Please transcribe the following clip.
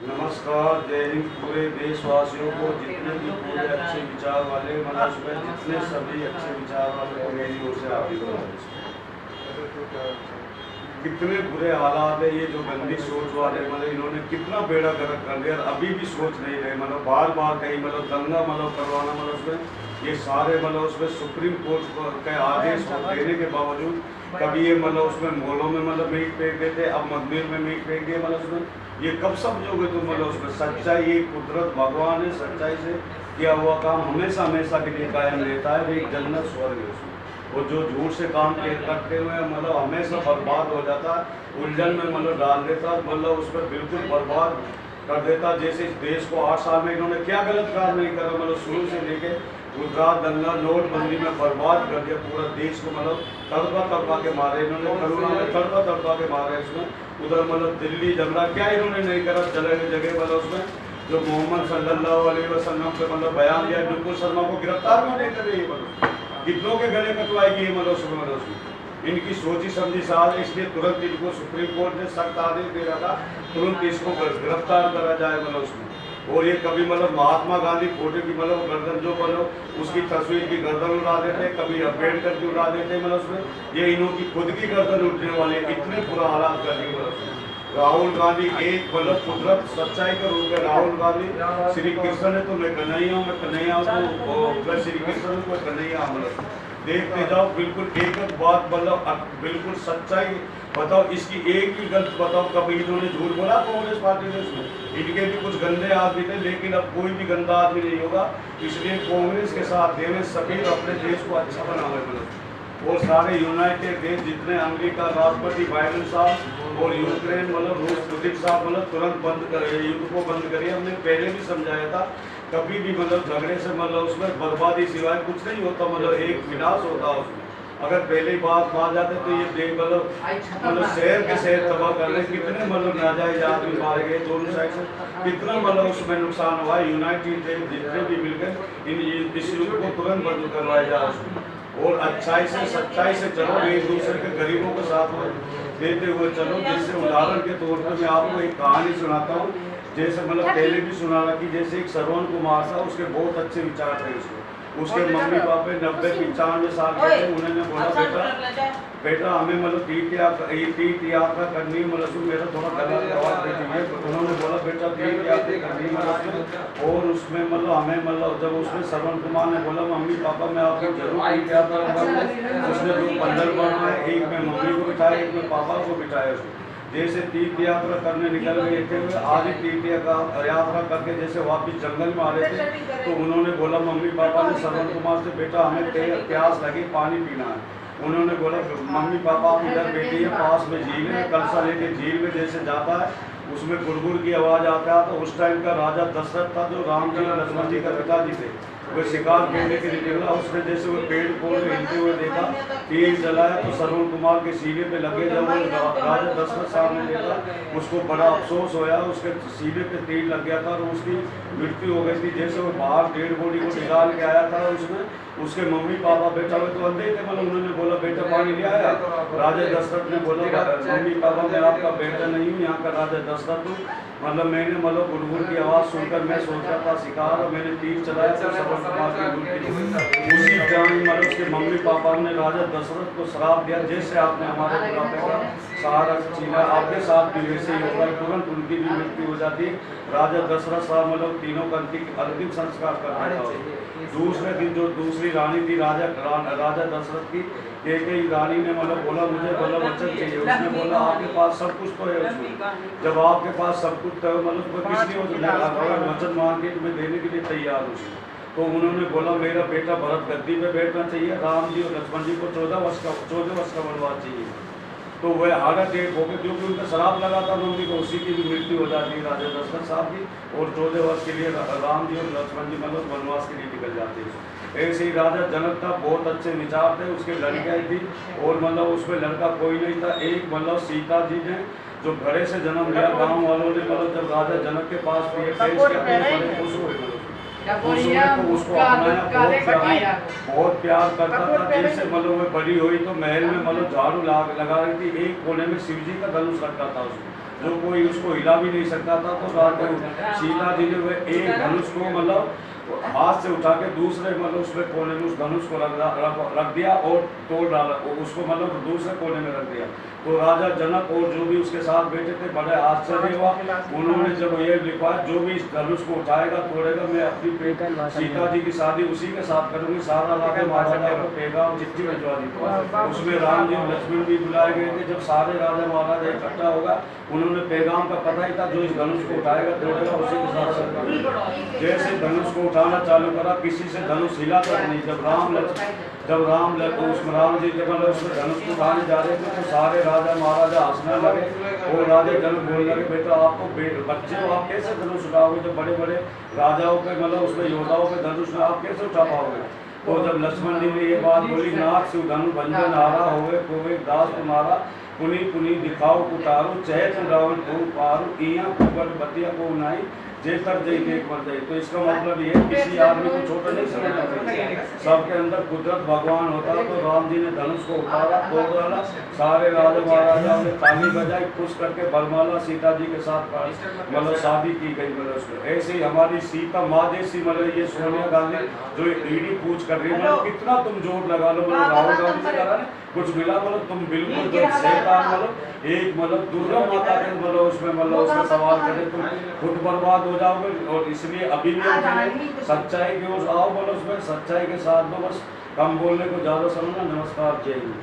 नमस्कार, जय हिंद। पूरे देशवासियों को, जितने भी पूरे अच्छे विचार वाले मतलब जितने सभी अच्छे विचार वाले को मेरी ओर से हार्दिक अभिनंदन। कितने बुरे हालात है, ये जो गंदी सोच वाले मतलब इन्होंने कितना बेड़ा गर्क कर दिया, अभी भी सोच नहीं रहे। मतलब बार बार कहीं मतलब दंगा मतलब करवाना, मतलब उसमें ये सारे मतलब उसमें सुप्रीम कोर्ट के आदेश को देने के बावजूद कभी ये मतलब उसमें मोलों में मतलब मीट फेंक देते, अब मंदिर में मीट फेंक दिए। मतलब उसमें ये कब समझोगे तुम? मतलब उसमें सच्चाई, ये कुदरत भगवान है, सच्चाई से किया हुआ काम हमेशा हमेशा के लिए कायम रहता है। एक जन्नत स्वर्ग है उसमें। और जो झूठ से काम करते हुए मतलब हमेशा बर्बाद हो जाता है, उलझन में मतलब डाल देता, मतलब उस पर बिल्कुल बर्बाद कर देता। जैसे इस देश को 8 साल में इन्होंने क्या गलत काम नहीं करा, मतलब शुरू से लेके गुजरात दंगा नोटबंदी में बर्बाद कर दिया पूरा देश को। मतलब तड़पा के मारे इन्होंने, करुणा में तड़पा के मारे इसमें। उधर मतलब दिल्ली झगड़ा क्या इन्होंने नहीं करा, चले गए जगह मतलब उसमें जो मोहम्मद सल्लल्लाहु अलैहि वसल्लम पे मतलब बयान दिया, बिल्कुल शर्मा को गिरफ्तार भी नहीं करे। ये मतलब कितनों के गले कटवाएगी ये मतलब इनकी सोची समझी साल, इसलिए तुरंत इनको सुप्रीम कोर्ट ने सख्त आदेश दे रहा था, तुरंत इसको गिरफ्तार करा जाए मतलब उसमें। और ये कभी मतलब महात्मा गांधी फोटो की मतलब गर्दन जो मतलब उसकी तस्वीर की गर्दन उड़ा देते, कभी अम्बेडकर की उड़ा देते। मतलब उसमें ये इन्हों की खुद की गर्दन उठने वाले, इतने बुरा हालात कर दी। मतलब राहुल गांधी एक मतलब कुदरत सच्चाई का रूप है। राहुल गांधी श्री कृष्ण है तो मैं कन्हैया हूँ, मैं कन्हैया हूँ तो मैं श्री कृष्ण हूँ, मैं कन्हैया। मतलब देखते जाओ, बिल्कुल एक एक बात मतलब बिल्कुल सच्चाई बताओ, इसकी एक ही गलत बताओ कभी इन्होंने झूठ बोला कांग्रेस पार्टी ने उसमें। इनके भी कुछ गंदे आदमी थे, लेकिन अब कोई भी गंदा आदमी नहीं होगा, इसलिए कांग्रेस के साथ देवे सभी अपने देश को अच्छा बनावे। मतलब और सारे यूनाइटेड देश जितने, अमेरिका राष्ट्रपति बाइडेन साहब और यूक्रेन मतलब रूस पुतिन साहब मतलब तुरंत बंद करिए, युद्ध को बंद करिए। हमने पहले भी समझाया था, कभी भी मतलब झगड़े से मतलब उसमें बर्बादी सिवाय कुछ नहीं होता, मतलब एक विनाश होता है उसमें। अगर पहले ही बात मान जाते तो ये देख मतलब शहर के शहर तबाह कर रहे, कितने मतलब नाजायज आदमी मारे गए दोनों साइड से, कितना मतलब उसमें नुकसान हुआ है। यूनाइटेड देश जितने भी मिलकर इस युद्ध को तुरंत बंद करवाया जाए उसमें। और अच्छाई से सच्चाई से चलो, एक दूसरे के गरीबों को साथ देते हुए चलो। जिससे उदाहरण के तौर पर मैं आपको एक कहानी सुनाता हूँ, जैसे मतलब पहले भी सुना रहा कि जैसे एक श्रवण कुमार था, उसके बहुत अच्छे विचार थे। उसके मम्मी पापा 90-95 साल के थे। उन्होंने बोला बेटा हमें मतलब तीर्थ यात्रा करनी है, मतलब मेरा थोड़ा गला आवाज देती है। उन्होंने बोला बेटा तीर्थ यात्रा करनी मतलब, और उसमें मतलब हमें मतलब जब उसमें श्रवण कुमार ने बोला मम्मी पापा मैं आपको जरूर तीर्थ यात्रा करूँगा, उसने 2 बंडल बनाए, एक में मम्मी को बिठाया, एक में पापा को बिठाया। उसको जैसे तीर्थ यात्रा करने निकल गए थे, आज ही तीर्थ यात्रा करके जैसे वापिस जंगल में आ रहे थे, तो उन्होंने बोला मम्मी पापा ने श्रवण कुमार से बेटा हमें प्यास लगी, पानी पीना है। उन्होंने बोला मम्मी पापा आप इधर बैठिए, पास में झील है, कलसा लेके झील में जैसे जाता है उसमें गुड़गुड़ की आवाज़ आता है। तो उस टाइम का राजा दशरथ था, जो राम जी और लक्ष्मण जी का पिताजी थे, वो शिकार खेलने के लिए निकला। उसने जैसे वो पेड़ पौधे हिलते हुए देखा, तीर चलाया तो श्रवण कुमार के सीने पे लगे। जब वो राजा दशरथ साहब ने देखा, उसको बड़ा अफसोस होया, उसके सीने पे तीर लग गया था और उसकी मृत्यु हो गई थी। जैसे वो बाहर डेड बॉडी को निकाल के आया था, उसमें उसके मम्मी पापा बेटा हुए तो अंधे थे। मतलब उन्होंने बोला बेटा पानी ले आया। राजा दशरथ ने बोला मम्मी पापा मैं आपका बेटा नहीं हूँ, यहाँ का राजा दशरथ हूँ। मतलब मैंने मतलब गुड़गुड़ की आवाज़ सुनकर मैं सोच रहा था शिकार, और मैंने तीर चलाया तो श्रवण कुमार की मृत्यु। उसी टाइम मतलब उसके मम्मी पापा ने राजा दशरथ को श्राप दिया, जैसे आपने हमारे बुढ़ापे का सहारा छीना, आपके साथ भी वैसे ही होगा। तुरंत उनकी भी मृत्यु हो जाती। राजा दशरथ साहब मतलब तीनों का अंतिम संस्कार करना था। दूसरे दिन जो दूसरी रानी थी राजा दशरथ की, एक रानी ने मतलब बोला मुझे मतलब वचन चाहिए। उसने बोला आपके पास सब कुछ तो है उसमें, जब आपके पास सब कुछ तो मतलब किस लिए वचन मांग के मैं देने के लिए तैयार हूँ। तो उन्होंने बोला मेरा बेटा भरत गद्दी पे बैठना चाहिए, राम जी और लक्ष्मण जी को 14 वर्ष का वनवास चाहिए। तो वह हार्ट अटैक हो गए, क्योंकि उनका शराब लगा था मम्मी को, उसी की भी मृत्यु हो जाती है राजा दशरथ साहब की। और 14 वर्ष के लिए राम जी और लक्ष्मण जी मतलब वनवास के लिए निकल जाते हैं। ऐसे ही राजा जनक था, बहुत अच्छे विचार थे, उसके लड़कियाँ थी और मतलब उसमें लड़का कोई नहीं था। एक मतलब सीता जी ने जो घड़े से जन्म लिया, गाँव वालों ने मतलब जब राजा जनक के पास बड़े खुश हुए, उसको अपनाया, बहुत प्यार करता था। जैसे मतलब वो बड़ी हुई तो महल में मतलब झाड़ू लगा रही थी, एक कोने में शिव जी का धनुष रखा था उसको। जो कोई उसको हिला भी नहीं सकता था। तो रात को सीता जी ने वह एक धनुष को मतलब हाथ से उठा के दूसरे मतलब उसमें कोने में उस धनुष को रख दिया और तोड़ डाला, उसको मतलब दूसरे कोने में रख दिया। तो राजा जनक और जो भी उसके साथ बैठे थे बड़े आश्चर्य हुआ। उन्होंने जब ये लिखा जो भी इस धनुष को उठाएगा तोड़ेगा, मैं अपनी सीता जी की शादी उसी के साथ करूंगी। सारा राजा महाराजा को पैगाम चिट्ठी भिजवा दी। उसमें राम जी लक्ष्मण भी बुलाए गए थे। जब सारे राजा महाराजा इकट्ठा होगा, उन्होंने पैगाम का पता ही था जो इस धनुष को उठाएगा तोड़ेगा उसी के साथ। जैसे धनुष को उठाना चालू करा, किसी से धनुष हिला तक नहीं। जब राम जी जब मतलब उसमें धनुष को उठाने जा रहे थे तो सारे राजा महाराजा हंसने लगे और राजा जनक बोलने लगे, बेटा आप तो बच्चे हो, आप कैसे धनुष उठाओगे? जब बड़े बड़े राजाओं पे मतलब उसमें योद्धाओं पे धनुष आप कैसे उठा पाओगे? तो जब लक्ष्मण जी ने ये बात बोली, नाथ शिव धनु भंजन हारा होवे कोवे दास तुम्हारा, पुनी पुनी दिखाओ उतारू चहे तुम रावण को पारू, इया कुबल बतिया को नाई जे कर जय देख मर जाए। तो इसका मतलब ये किसी आदमी को छोटा नहीं समझना चाहिए, सबके अंदर कुदरत भगवान होता है। तो राम जी ने धनुष को उठाया, तोड़ डाला, सारे राजा महाराजाओं ने ताली बजाई, खुश करके बरमाला सीता जी के साथ मतलब शादी की गई। मतलब उसमें ऐसे ही हमारी सीता माँ जैसी मतलब ये सोनिया गांधी जो ईडी पूछ कर रही है, मतलब कितना तुम जोर लगा लो, मतलब राहुल गांधी से करा कुछ मिला, मतलब तुम बिल्कुल मतलब एक मतलब दुर्गा माता के मतलब उसमें सवाल करें तो खुद बर्बाद हो जाओगे। और इसलिए अभी भी सच्चाई की ओर आओ, मतलब उसमें सच्चाई के साथ दो, बस कम बोलने को ज़्यादा समझना। नमस्कार, जय हिंद।